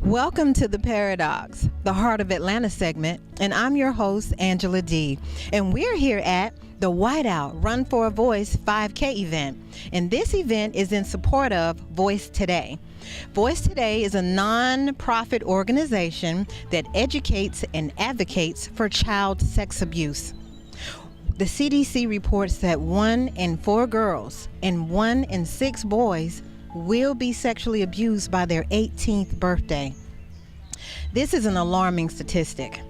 Welcome to The Paradox, the Heart of Atlanta segment, and I'm your host, Angela D. And we're here at the Whiteout Run for a Voice 5K event. And this event is in support of Voice Today. Voice Today is a non-profit organization that educates and advocates for child sex abuse. The CDC reports that 1 in 4 girls and 1 in 6 boys will be sexually abused by their 18th birthday. This is an alarming statistic.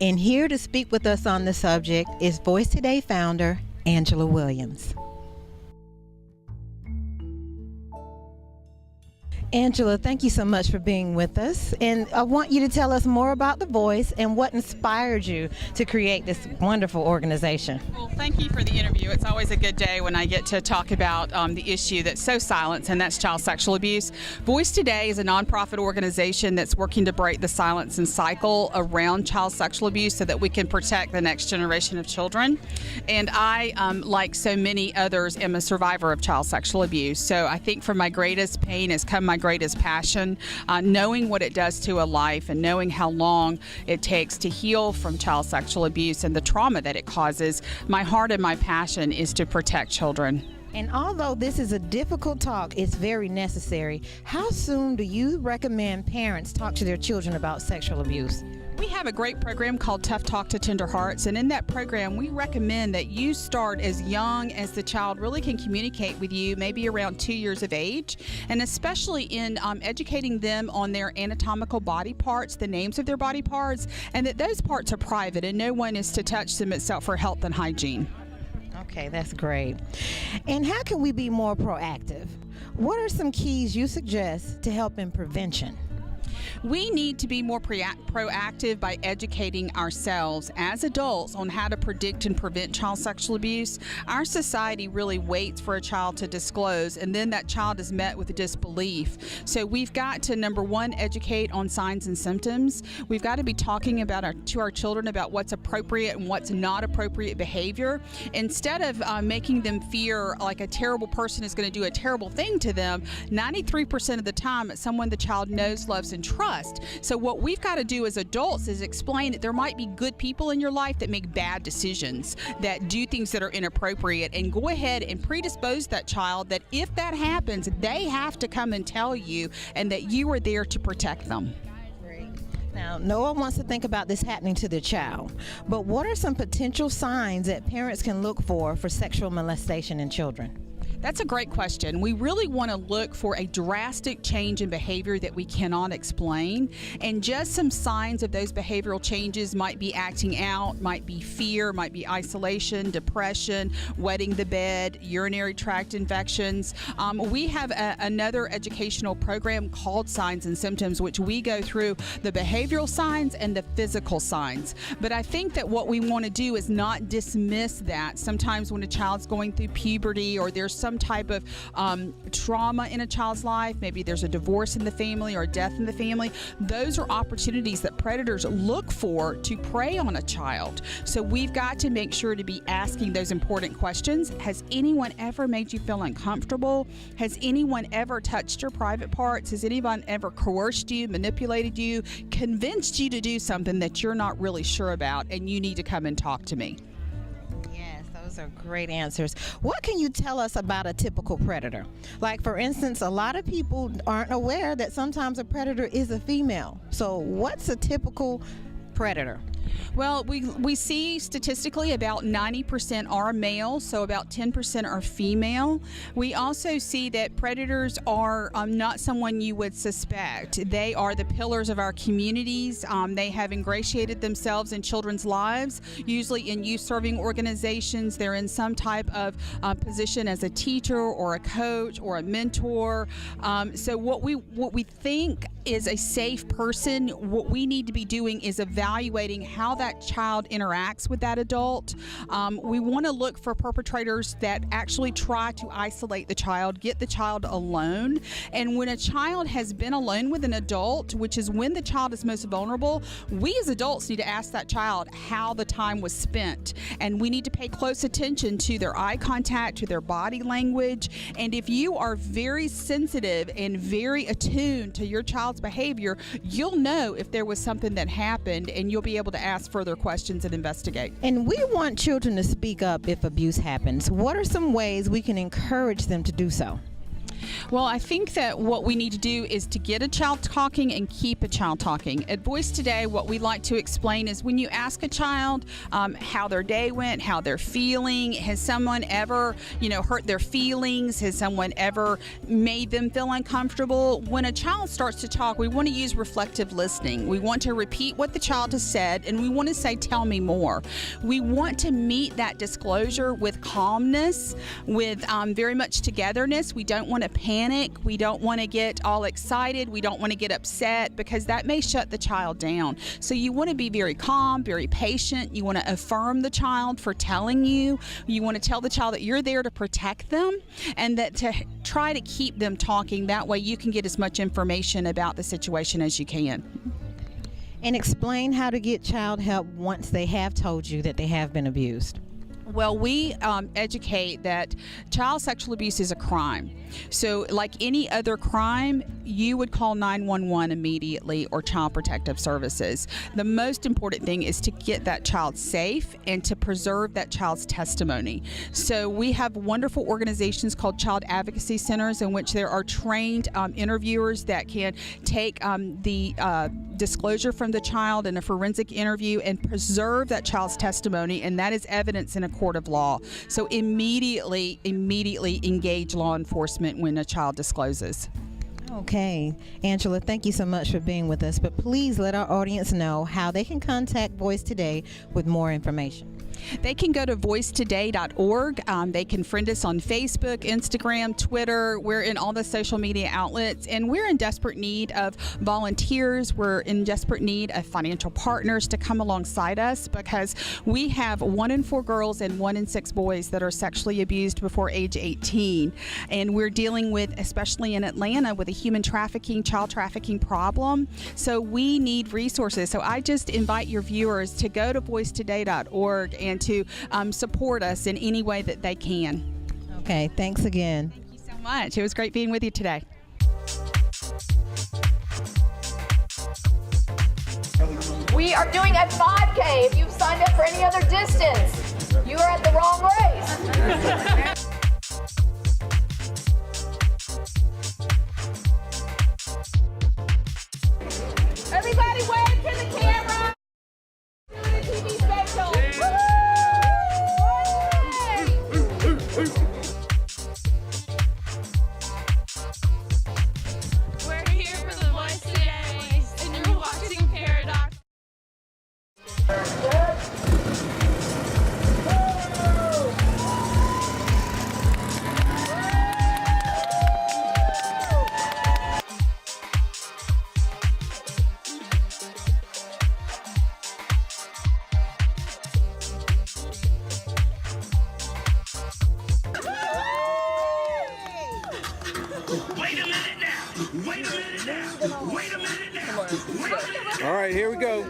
And here to speak with us on the subject is Voice Today founder Angela Williams. Angela, thank you so much for being with us. And I want you to tell us more about The Voice and what inspired you to create this wonderful organization. Well, thank you for the interview. It's always a good day when I get to talk about the issue that's so silent, and that's child sexual abuse. Voice Today is a nonprofit organization that's working to break the silence and cycle around child sexual abuse so that we can protect the next generation of children. And I, like so many others, am a survivor of child sexual abuse. So I think from my greatest pain has come my greatest passion, knowing what it does to a life and knowing how long it takes to heal from child sexual abuse and the trauma that it causes. My heart and my passion is to protect children. And although this is a difficult talk, it's very necessary. How soon do you recommend parents talk to their children about sexual abuse? We have a great program called Tough Talk to Tender Hearts, and in that program we recommend that you start as young as the child really can communicate with you, maybe around 2 years of age, and especially in educating them on their anatomical body parts, the names of their body parts, and that those parts are private and no one is to touch them except for health and hygiene. Okay, that's great. And how can we be more proactive? What are some keys you suggest to help in prevention? We need to be more proactive by educating ourselves as adults on how to predict and prevent child sexual abuse. Our society really waits for a child to disclose, and then that child is met with disbelief. So we've got to, number one, educate on signs and symptoms. We've got to be talking to our children about what's appropriate and what's not appropriate behavior. Instead of making them fear like a terrible person is going to do a terrible thing to them, 93% of the time it's someone the child knows, loves, and trust. So what we've got to do as adults is explain that there might be good people in your life that make bad decisions, that do things that are inappropriate, and go ahead and predispose that child that if that happens, they have to come and tell you, and that you are there to protect them. Now, no one wants to think about this happening to their child, but what are some potential signs that parents can look for sexual molestation in children? That's a great question. We really want to look for a drastic change in behavior that we cannot explain. And just some signs of those behavioral changes might be acting out, might be fear, might be isolation, depression, wetting the bed, urinary tract infections. We have another educational program called Signs and Symptoms, which we go through the behavioral signs and the physical signs. But I think that what we want to do is not dismiss that. Sometimes when a child's going through puberty or there's some type of trauma in a child's life, maybe there's a divorce in the family or a death in the family, those are opportunities that predators look for to prey on a child. So we've got to make sure to be asking those important questions. Has anyone ever made you feel uncomfortable? Has anyone ever touched your private parts? Has anyone ever coerced you, manipulated you, convinced you to do something that you're not really sure about, and you need to come and talk to me? Those are great answers. What can you tell us about a typical predator? Like, for instance, a lot of people aren't aware that sometimes a predator is a female. So what's a typical predator? Well, we see statistically about 90% are male, so about 10% are female. We also see that predators are not someone you would suspect. They are the pillars of our communities. They have ingratiated themselves in children's lives, usually in youth-serving organizations. They're in some type of position as a teacher or a coach or a mentor. So what we think is a safe person, what we need to be doing is evaluating how that child interacts with that adult. We want to look for perpetrators that actually try to isolate the child, get the child alone. And when a child has been alone with an adult, which is when the child is most vulnerable, we as adults need to ask that child how the time was spent. And we need to pay close attention to their eye contact, to their body language. And if you are very sensitive and very attuned to your child's behavior, you'll know if there was something that happened, and you'll be able to ask further questions and investigate. And we want children to speak up if abuse happens. What are some ways we can encourage them to do so? Well, I think that what we need to do is to get a child talking and keep a child talking. At Voice Today, what we like to explain is when you ask a child how their day went, how they're feeling, has someone ever, hurt their feelings? Has someone ever made them feel uncomfortable? When a child starts to talk, we want to use reflective listening. We want to repeat what the child has said, and we want to say, tell me more. We want to meet that disclosure with calmness, with very much togetherness. We don't want to panic. We don't want to get all excited. We don't want to get upset, because that may shut the child down. So you want to be very calm, very patient. You want to affirm the child for telling you. You want to tell the child that you're there to protect them, and that to try to keep them talking. That way you can get as much information about the situation as you can. And explain how to get child help once they have told you that they have been abused. Well, we educate that child sexual abuse is a crime. So like any other crime, you would call 911 immediately, or Child Protective Services. The most important thing is to get that child safe and to preserve that child's testimony. So we have wonderful organizations called Child Advocacy Centers, in which there are trained interviewers that can take the disclosure from the child in a forensic interview and preserve that child's testimony, and that is evidence in a court of law. So immediately engage law enforcement when a child discloses. Okay, Angela, thank you so much for being with us, but please let our audience know how they can contact Voice Today with more information. They can go to voicetoday.org. They can friend us on Facebook, Instagram, Twitter. We're in all the social media outlets, and we're in desperate need of volunteers. We're in desperate need of financial partners to come alongside us, because we have 1 in 4 girls and 1 in 6 boys that are sexually abused before age 18. And we're dealing with, especially in Atlanta, with a human trafficking, child trafficking problem. So we need resources. So I just invite your viewers to go to voicetoday.org and to support us in any way that they can. Okay, thanks again. Thank you so much. It was great being with you today. We are doing a 5K. If you've signed up for any other distance, you are at the wrong race. Everybody wave to the camera. Do the TV special. We're here for the Voice Today, and you're watching Paradox. All right, here we go.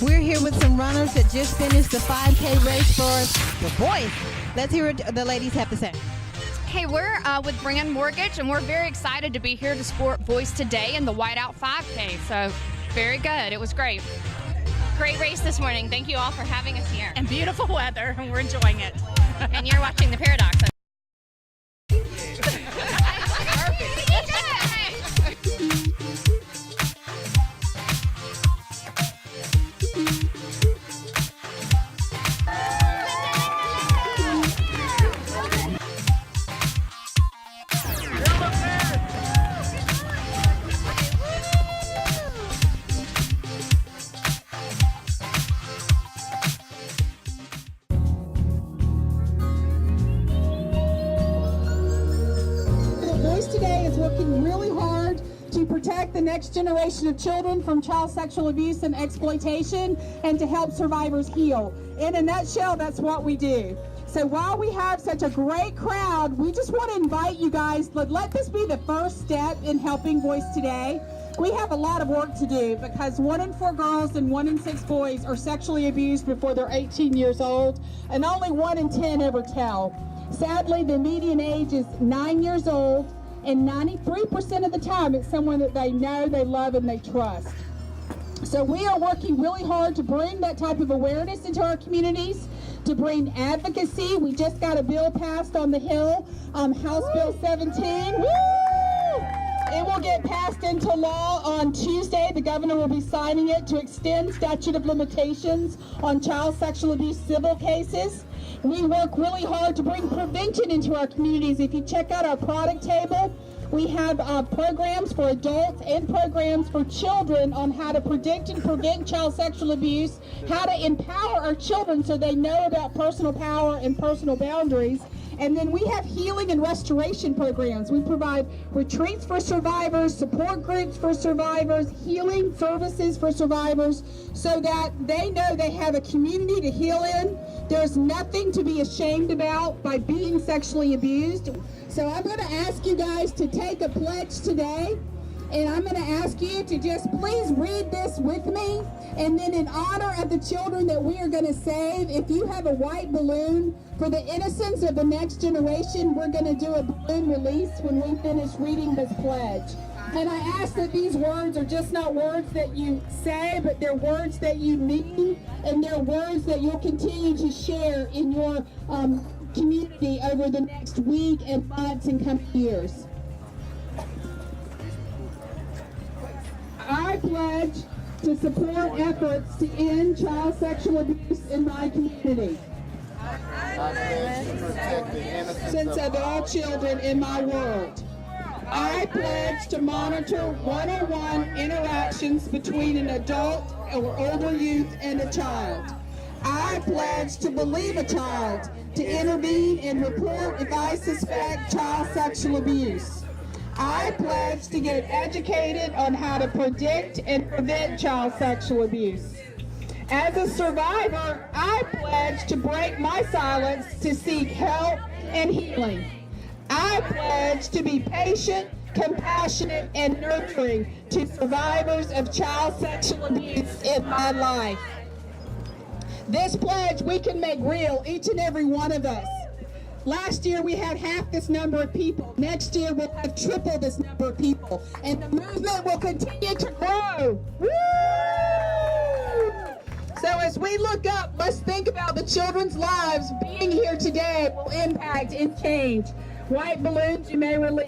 We're here with some runners that just finished the 5K race for the boys. Let's hear what the ladies have to say. Hey, we're with Brand Mortgage, and we're very excited to be here to support Voice Today and the Whiteout 5K. So, very good. It was great. Great race this morning. Thank you all for having us here. And beautiful weather, and we're enjoying it. And you're watching the Paradox. protect the next generation of children from child sexual abuse and exploitation, and to help survivors heal. In a nutshell, that's what we do. So while we have such a great crowd, we just want to invite you guys, let this be the first step in helping Voice Today. We have a lot of work to do because 1 in 4 girls and 1 in 6 boys are sexually abused before they're 18 years old, and only 1 in 10 ever tell. Sadly, the median age is 9 years old, and 93% of the time it's someone that they know, they love, and they trust. So we are working really hard to bring that type of awareness into our communities, to bring advocacy. We just got a bill passed on the Hill, House Bill 17. Woo! It will get passed into law on Tuesday. The governor will be signing it to extend statute of limitations on child sexual abuse civil cases. We work really hard to bring prevention into our communities. If you check out our product table, we have programs for adults and programs for children on how to predict and prevent child sexual abuse, how to empower our children so they know about personal power and personal boundaries. And then we have healing and restoration programs. We provide retreats for survivors, support groups for survivors, healing services for survivors, so that they know they have a community to heal in. There's nothing to be ashamed about by being sexually abused. So I'm going to ask you guys to take a pledge today, and I'm going to ask you to just please read this with me. And then in honor of the children that we are going to save, if you have a white balloon for the innocence of the next generation, we're going to do a balloon release when we finish reading this pledge. And I ask that these words are just not words that you say, but they're words that you mean, and they're words that you'll continue to share in your community over the next week and months and coming years. I pledge to support efforts to end child sexual abuse in my community. I pledge to protect the innocence of all children in my world. I pledge to monitor one-on-one interactions between an adult or older youth and a child. I pledge to believe a child, to intervene and report if I suspect child sexual abuse. I pledge to get educated on how to predict and prevent child sexual abuse. As a survivor, I pledge to break my silence to seek help and healing. I pledge to be patient, compassionate, and nurturing to survivors of child sexual abuse in my life. This pledge we can make real, each and every one of us. Last year we had half this number of people. Next year we'll have triple this number of people. And the movement will continue to grow. Woo! So as we look up, let's think about the children's lives being here today will impact and change. White balloons you may release.